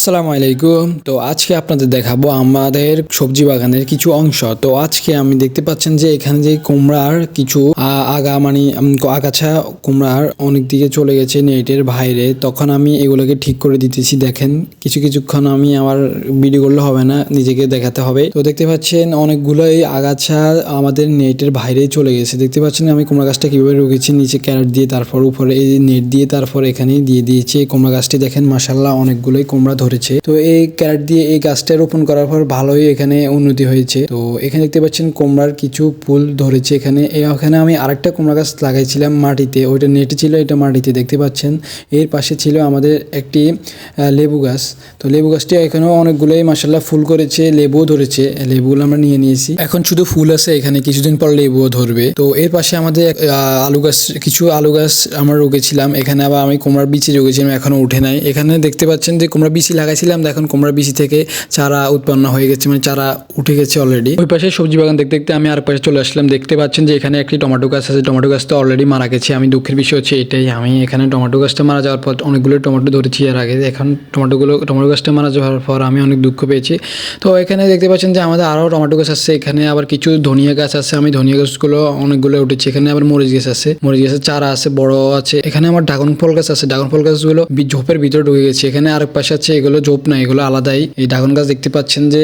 আসসালামু আলাইকুম। তো আজকে আপনাদের দেখাবো আমাদের সবজি বাগানের কিছু অংশ। তো আজকে আমি দেখতে পাচ্ছেন যে এখানে যে কুমড়ার কিছু আগা মানে আগাছা কুমড়ার অনেক দিকে চলে গেছে নেটের বাইরে। তখন আমি এগুলোকে ঠিক করে দিতেছি। দেখেন কিছুক্ষণ আমি আমার ভিডিও করলে হবে না, নিজেকে দেখাতে হবে। তো দেখতে পাচ্ছেন অনেকগুলোই আগাছা আমাদের নেটের বাইরে চলে গেছে। দেখতে পাচ্ছেন আমি কুমড়া গাছটা কিভাবে রুখেছি, নিচে ক্যারেট দিয়ে, তারপর উপরে এই নেট দিয়ে, তারপর এখানে দিয়ে দিয়েছি। এই কুমড়া গাছটি দেখেন মাশাআল্লাহ অনেকগুলোই কুমড়া ধরেছে। তো এই ক্যারেট দিয়ে এই গাছটা রোপণ করার পর ভালোই এখানে উন্নতি হয়েছে। তো এখানে দেখতে পাচ্ছেন কুমড়ার কিছু ফুল ধরেছে। এখানে আমি আরেকটা কুমড়া গাছ লাগাইছিলাম মাটিতে, ওইটা নেটে ছিল, এটা মাটিতে দেখতে পাচ্ছেন। এর পাশে ছিল আমাদের একটি লেবু গাছ। তো লেবু গাছটি এখানেও অনেকগুলোই মাশাআল্লাহ ফুল করেছে, লেবুও ধরেছে। লেবুগুলো আমরা নিয়ে নিয়েছি, এখন শুধু ফুল আছে, এখানে কিছুদিন পর লেবুও ধরবে। তো এর পাশে আমাদের কিছু আলু গাছ আমরা রুগেছিলাম। এখানে আবার আমি কুমড়ার বিচি রুগেছিলাম, এখনো উঠে নাই। এখানে দেখতে পাচ্ছেন যে কুমড়া বিচি লাগাইছিলাম, দেখুন কুমড়া বিচি থেকে চারা উৎপন্ন হয়ে গেছে, মানে চারা উঠে গেছে অলরেডি। ওই পাশে সবজি বাগান দেখতে দেখতে আমি আর পাশে চলে আসলাম। দেখতে পাচ্ছেন যে এখানে একটি টমেটো গাছ আছে, টমেটো গাছটা অলরেডি মারা গেছে। আমি দুঃখের বিষয় হচ্ছে এটাই, আমি এখানে টমেটো গাছটা মারা যাওয়ার পর অনেকগুলো টমেটো ধরেছি এর আগে। এখন টমেটো গাছটা মারা যাওয়ার পর আমি অনেক দুঃখ পেয়েছি। তো এখানে দেখতে পাচ্ছেন যে আমাদের আরও টমেটো গাছ আছে। এখানে আবার কিছু ধনিয়া গাছ আছে, আমি ধনিয়া গাছগুলো অনেকগুলো উঠেছে। এখানে আবার মরিচ গাছ আছে, মরিচ গাছের চারা আছে, বড় আছে। এখানে আমার ড্রাগন ফল গাছ আছে, ড্রাগন ফল গাছগুলো ঝোপের ভিতরে ঢুকে গেছে। এখানে আরেক পাশে আছে, এগুলো ঝোপ না, এগুলো আলাদাই। এই ড্রাগন গাছ দেখতে পাচ্ছেন যে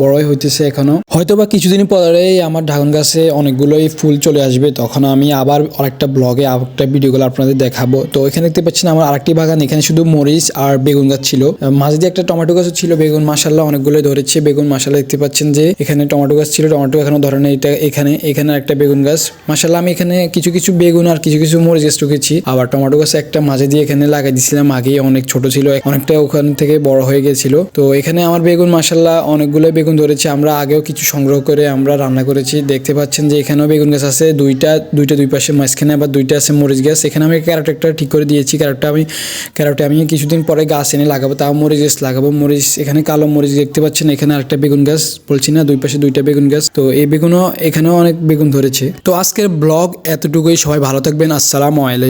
বড়ই হইতেছে এখনো, হয়তো বা কিছুদিন পরেই আমার ড্রাগন গাছে অনেকগুলোই ফুল চলে আসবে। তখন আমি আবার আরেকটা ব্লগে আরেকটা ভিডিওগুলো আপনাদের দেখাবো। তো এখানে দেখতে পাচ্ছেন আমার আরেকটি বাগান, এখানে শুধু মরিচ আর বেগুন গাছ ছিল, মাঝে দিয়ে একটা টমেটো গাছও ছিল। বেগুন মাশাআল্লাহ অনেকগুলোই ধরেছে। বেগুন মাশাআল্লাহ দেখতে পাচ্ছেন যে এখানে টমেটো গাছ ছিল, টমেটো এখনো ধরে না। এখানে একটা বেগুন গাছ মাশাআল্লাহ। আমি এখানে কিছু বেগুন আর কিছু মরিচ গাছ ঢুকেছি। আবার টমেটো গাছ একটা মাঝে দিয়ে এখানে লাগাই দিয়েছিলাম, আগে অনেক ছোট ছিল, অনেকটা ওখান থেকে বড় হয়ে গেছিল। তো এখানে আমার বেগুন মাশাআল্লাহ অনেকগুলো বেগুন ধরেছে। আমরা আগেও কিছু সংগ্রহ করে আমরা রান্না করেছি। দেখতে পাচ্ছেন যে এখানেও বেগুন গাছ আছে, দুইটা দুই পাশে, মাঝখানে আবার দুইটা আছে মরিচ গাছ। এখানে আমি ক্যারেট একটা ঠিক করে দিয়েছি। ক্যারেটে আমি কিছুদিন পরে গাছ এনে লাগাবো, তাও মরিচ গাছ লাগাবো। মরিচ এখানে কালো মরিচ দেখতে পাচ্ছেন। এখানে আরেকটা বেগুন গাছ, বলছি না দুই পাশে দুইটা বেগুন গাছ। তো এই বেগুনও এখানেও অনেক বেগুন ধরেছে। তো আজকের ব্লগ এতটুকুই, সবাই ভালো থাকবেন। আসসালামু আলাইকুম।